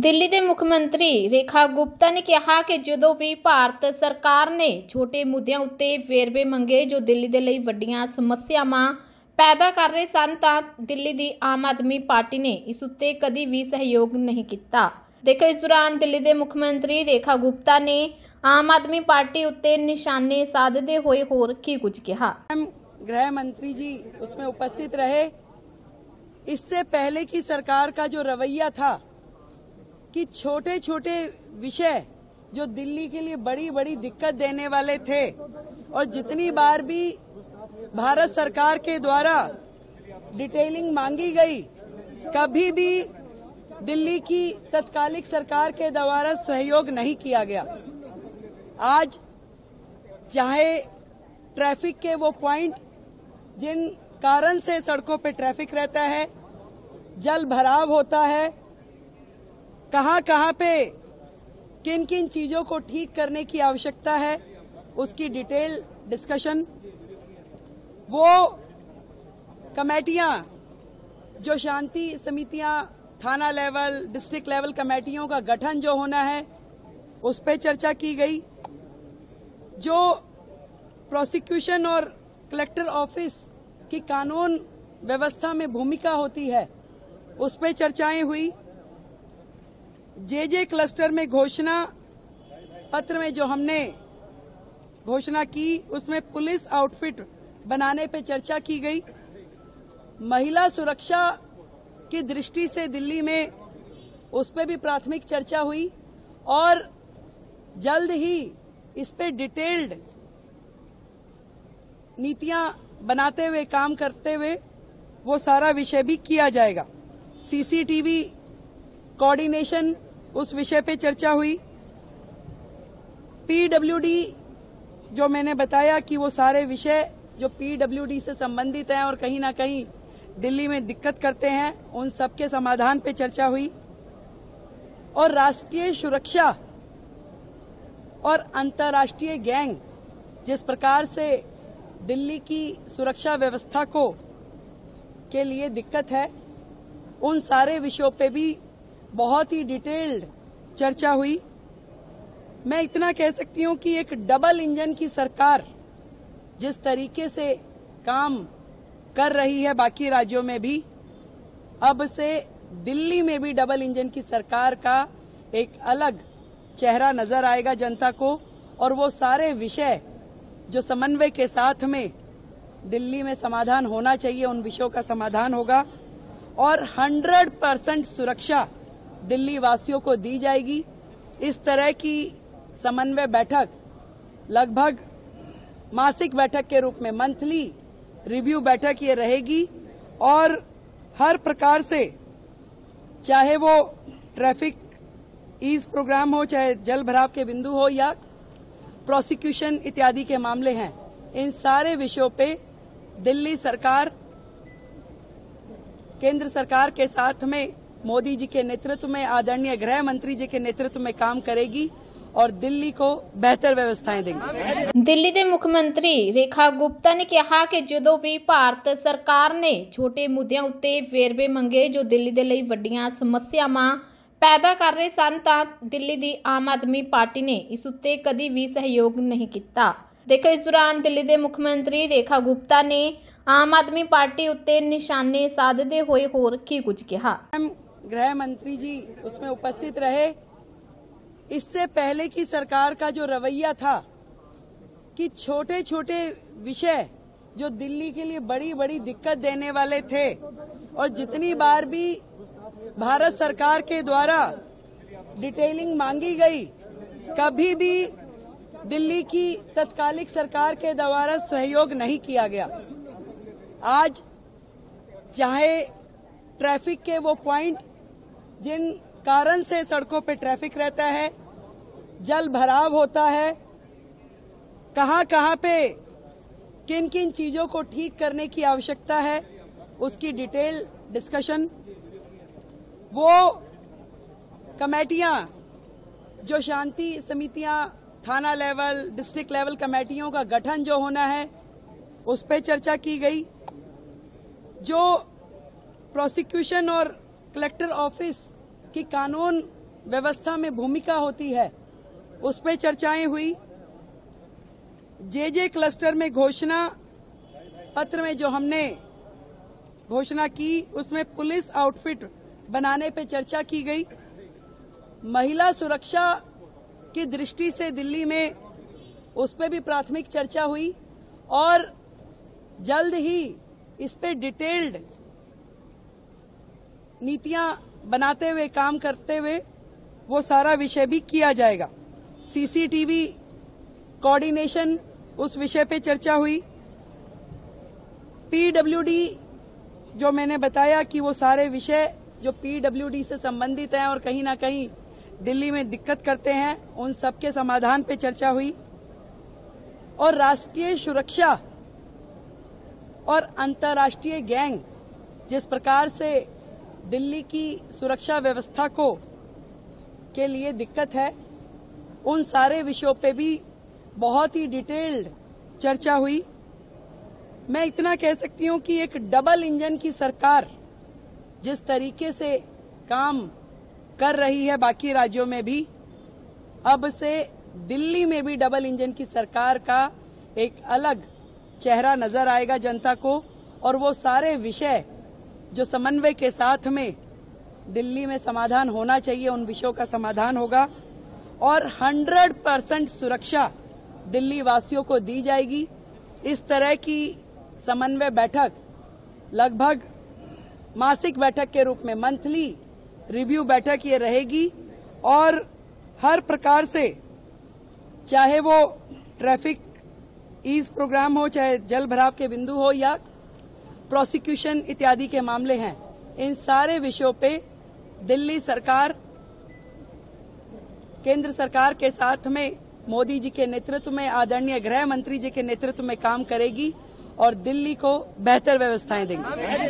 ਦਿੱਲੀ ਦੇ ਮੁੱਖ ਮੰਤਰੀ ਰੇਖਾ ਗੁਪਤਾ ਨੇ ਕਿਹਾ ਕਿ ਜਦੋਂ ਵੀ ਭਾਰਤ ਸਰਕਾਰ ਨੇ ਛੋਟੇ ਮੁੱਦਿਆਂ ਉੱਤੇ ਵੇਰਵੇ ਮੰਗੇ ਜੋ ਦਿੱਲੀ ਦੇ ਲਈ ਵੱਡੀਆਂ ਸਮੱਸਿਆਵਾਂ ਪੈਦਾ ਕਰ ਰਹੇ ਸਨ ਤਾਂ ਦਿੱਲੀ ਦੀ ਆਮ ਆਦਮੀ ਪਾਰਟੀ ਨੇ ਇਸ ਉੱਤੇ ਕਦੀ ਵੀ ਸਹਿਯੋਗ ਨਹੀਂ ਕੀਤਾ। देखो इस दौरान दिल्ली के मुख्यमंत्री रेखा गुप्ता ने आम आदमी पार्टी उत्ते निशाने साधते हुए होर की कुछ कहा। गृह मंत्री जी उसमें उपस्थित रहे। इससे पहले की सरकार का जो रवैया था कि छोटे छोटे विषय जो दिल्ली के लिए बड़ी बड़ी दिक्कत देने वाले थे और जितनी बार भी भारत सरकार के द्वारा डिटेलिंग मांगी गई कभी भी दिल्ली की तत्कालिक सरकार के द्वारा सहयोग नहीं किया गया। आज चाहे ट्रैफिक के वो पॉइंट जिन कारण से सड़कों पे ट्रैफिक रहता है, जल भराव होता है, कहां पे किन किन चीजों को ठीक करने की आवश्यकता है, उसकी डिटेल डिस्कशन। वो कमेटियां जो शांति समितियां थाना लेवल डिस्ट्रिक्ट लेवल कमेटियों का गठन जो होना है उस पर चर्चा की गई। जो प्रोसिक्यूशन और कलेक्टर ऑफिस की कानून व्यवस्था में भूमिका होती है उस पर चर्चाएं हुई। जे क्लस्टर में घोषणा पत्र में जो हमने घोषणा की उसमें पुलिस आउटफिट बनाने पे चर्चा की गई। महिला सुरक्षा की दृष्टि से दिल्ली में उस पर भी प्राथमिक चर्चा हुई और जल्द ही इस पे डिटेल्ड नीतियां बनाते हुए काम करते हुए वो सारा विषय भी किया जाएगा। सीसीटीवी कोऑर्डिनेशन उस विषय पे चर्चा हुई। पीडब्ल्यूडी जो मैंने बताया कि वो सारे विषय जो पीडब्ल्यूडी से संबंधित हैं और कहीं ना कहीं दिल्ली में दिक्कत करते हैं उन सब के समाधान पे चर्चा हुई। और राष्ट्रीय सुरक्षा और अंतर्राष्ट्रीय गैंग जिस प्रकार से दिल्ली की सुरक्षा व्यवस्था को के लिए दिक्कत है उन सारे विषयों पे भी बहुत ही डिटेल्ड चर्चा हुई। मैं इतना कह सकती हूं कि एक डबल इंजन की सरकार जिस तरीके से काम कर रही है बाकी राज्यों में भी, अब से दिल्ली में भी डबल इंजन की सरकार का एक अलग चेहरा नजर आएगा जनता को। और वो सारे विषय जो समन्वय के साथ में दिल्ली में समाधान होना चाहिए उन विषयों का समाधान होगा और 100% सुरक्षा दिल्ली वासियों को दी जाएगी। इस तरह की समन्वय बैठक लगभग मासिक बैठक के रूप में मंथली रिव्यू बैठक ये रहेगी और हर प्रकार से चाहे वो ट्रैफिक ईज प्रोग्राम हो, चाहे जल भराव के बिंदु हो या प्रोसिक्यूशन इत्यादि के मामले हैं, इन सारे विषयों पे दिल्ली सरकार केंद्र सरकार के साथ में मोदी जी के नेतृत्व में आदरणीय गृह मंत्री जी के नेतृत्व में काम करेगी और दिल्ली को बेहतर व्यवस्थाएं देंगे। दिल्ली के मुख्यमंत्री रेखा गुप्ता ने कहा कि ਜਦੋਂ ਵੀ ਭਾਰਤ ਸਰਕਾਰ ਨੇ ਛੋਟੇ ਮੁੱਦਿਆਂ ਉੱਤੇ ਵੇਰਵੇ ਮੰਗੇ ਜੋ ਦਿੱਲੀ ਦੇ ਲਈ ਵੱਡੀਆਂ ਸਮੱਸਿਆਵਾਂ ਪੈਦਾ ਕਰ ਰਹੇ ਸਨ ਤਾਂ ਦਿੱਲੀ ਦੀ ਆਮ ਆਦਮੀ ਪਾਰਟੀ ਨੇ ਇਸ ਉੱਤੇ ਕਦੀ ਵੀ ਸਹਿਯੋਗ ਨਹੀਂ ਕੀਤਾ। देखो इस दौरान दिल्ली के मुख्यमंत्री रेखा गुप्ता ने आम आदमी पार्टी उत्ते निशाने साधते हुए होर की कुछ कहा। गृह मंत्री जी उसमें उपस्थित रहे। इससे पहले की सरकार का जो रवैया था कि छोटे छोटे विषय जो दिल्ली के लिए बड़ी बड़ी दिक्कत देने वाले थे और जितनी बार भी भारत सरकार के द्वारा डिटेलिंग मांगी गई कभी भी दिल्ली की तत्कालिक सरकार के द्वारा सहयोग नहीं किया गया। आज चाहे ट्रैफिक के वो पॉइंट जिन कारण से सड़कों पे ट्रैफिक रहता है, जल भराव होता है, कहां पे किन किन चीजों को ठीक करने की आवश्यकता है, उसकी डिटेल डिस्कशन। वो कमेटियां जो शांति समितियां थाना लेवल डिस्ट्रिक्ट लेवल कमेटियों का गठन जो होना है उस पर चर्चा की गई। जो प्रोसिक्यूशन और कलेक्टर ऑफिस की कानून व्यवस्था में भूमिका होती है उस पर चर्चाएं हुई। जे क्लस्टर में घोषणा पत्र में जो हमने घोषणा की उसमें पुलिस आउटफिट बनाने पे चर्चा की गई। महिला सुरक्षा की दृष्टि से दिल्ली में उस पर भी प्राथमिक चर्चा हुई और जल्द ही इस पे डिटेल्ड नीतियां बनाते हुए काम करते हुए वो सारा विषय भी किया जाएगा। सीसीटीवी कोऑर्डिनेशन उस विषय पे चर्चा हुई। पीडब्ल्यूडी जो मैंने बताया कि वो सारे विषय जो पीडब्ल्यूडी से संबंधित हैं और कहीं ना कहीं दिल्ली में दिक्कत करते हैं उन सब के समाधान पे चर्चा हुई। और राष्ट्रीय सुरक्षा और अंतर्राष्ट्रीय गैंग जिस प्रकार से दिल्ली की सुरक्षा व्यवस्था के लिए दिक्कत है उन सारे विषयों पे भी बहुत ही डिटेल्ड चर्चा हुई। मैं इतना कह सकती हूं कि एक डबल इंजन की सरकार जिस तरीके से काम कर रही है बाकी राज्यों में भी, अब से दिल्ली में भी डबल इंजन की सरकार का एक अलग चेहरा नजर आएगा जनता को। और वो सारे विषय जो समन्वय के साथ में दिल्ली में समाधान होना चाहिए उन विषयों का समाधान होगा और 100% सुरक्षा दिल्ली वासियों को दी जाएगी। इस तरह की समन्वय बैठक लगभग मासिक बैठक के रूप में मंथली रिव्यू बैठक ये रहेगी और हर प्रकार से चाहे वो ट्रैफिक ईज प्रोग्राम हो, चाहे जल भराव के बिंदु हो या प्रोसिक्यूशन इत्यादि के मामले हैं, इन सारे विषयों पे दिल्ली सरकार केंद्र सरकार के साथ में मोदी जी के नेतृत्व में, आदरणीय गृह मंत्री जी के नेतृत्व में काम करेगी और दिल्ली को बेहतर व्यवस्थाएं देंगी।